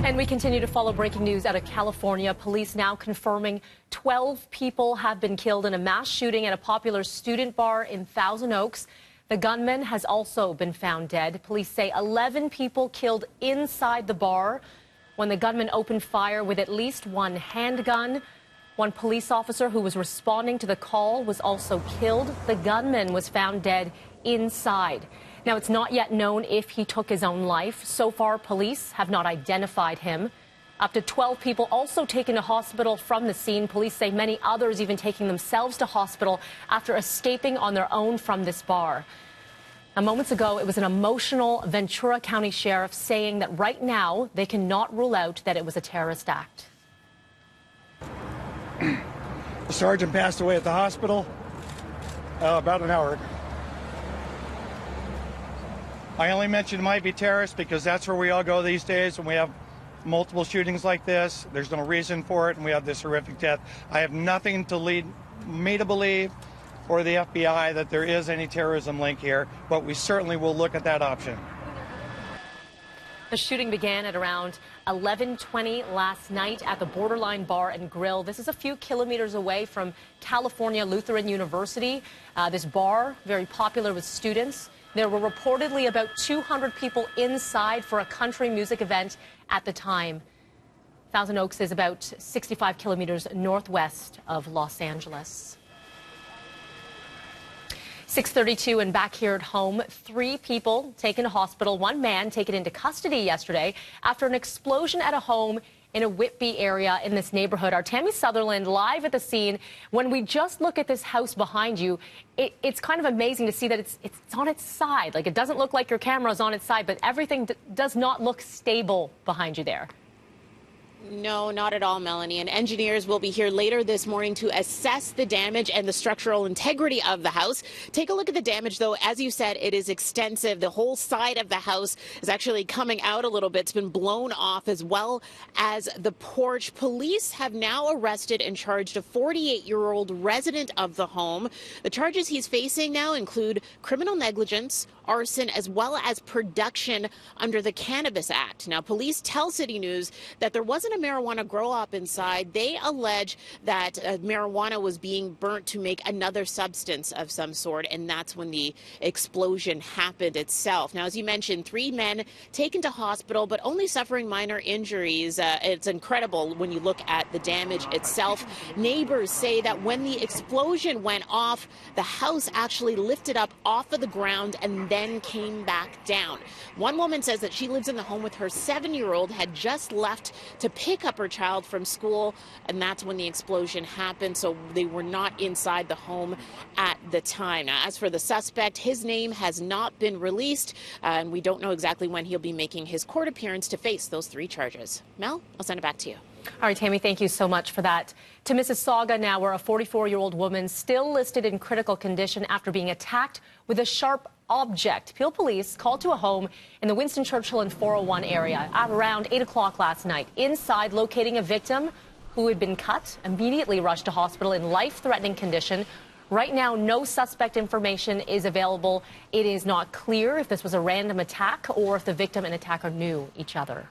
And we continue to follow breaking news out of California. Police now confirming 12 people have been killed in a mass shooting at a popular student bar in Thousand Oaks. The gunman has also been found dead. Police say 11 people killed inside the bar when the gunman opened fire with at least one handgun. One police officer who was responding to the call was also killed. The gunman was found dead inside. Now, it's not yet known if he took his own life. So far, police have not identified him. Up to 12 people also taken to hospital from the scene. Police say many others even taking themselves to hospital after escaping on their own from this bar. Now, moments ago, it was an emotional Ventura County sheriff saying that right now they cannot rule out that it was a terrorist act. The sergeant passed away at the hospital about an hour ago. I only mentioned it might be terrorists because that's where we all go these days when we have multiple shootings like this. There's no reason for it, and we have this horrific death. I have nothing to lead me to believe, or the FBI, that there is any terrorism link here, but we certainly will look at that option. The shooting began at around 11:20 last night at the Borderline Bar and Grill. This is a few kilometers away from California Lutheran University. This bar, very popular with students. There were reportedly about 200 people inside for a country music event at the time. Thousand Oaks is about 65 kilometers northwest of Los Angeles. 6:32 and back here at home, 3 people taken to hospital, 1 man taken into custody yesterday after an explosion at a home in a Whitby area in this neighborhood. Our Tammy Sutherland live at the scene. When we just look at this house behind you, it's kind of amazing to see that it's on its side. Like, it doesn't look like your camera's on its side, but everything does not look stable behind you there. No, not at all, Melanie. And engineers will be here later this morning to assess the damage and the structural integrity of the house. Take a look at the damage, though. As you said, it is extensive. The whole side of the house is actually coming out a little bit. It's been blown off, as well as the porch. Police have now arrested and charged a 48-year-old resident of the home. The charges he's facing now include criminal negligence, arson, as well as production under the Cannabis Act. Now, police tell City News that there wasn't a marijuana grow up inside. They allege that marijuana was being burnt to make another substance of some sort, and that's when the explosion happened itself. Now, as you mentioned, 3 men taken to hospital, but only suffering minor injuries. It's incredible when you look at the damage itself. Neighbors say that when the explosion went off, the house actually lifted up off of the ground and then came back down. One woman says that she lives in the home with her 7-year-old, had just left to pick up her child from school, and that's when the explosion happened. So they were not inside the home at the time. Now, as for the suspect, his name has not been released, and we don't know exactly when he'll be making his court appearance to face those 3 charges. Mel, I'll send it back to you. All right, Tammy, thank you so much for that. To Mississauga now, where a 44-year-old woman still listed in critical condition after being attacked with a sharp object. Peel police called to a home in the Winston Churchill and 401 area at around 8 o'clock last night. Inside, locating a victim who had been cut, immediately rushed to hospital in life-threatening condition. Right now, no suspect information is available. It is not clear if this was a random attack or if the victim and attacker knew each other.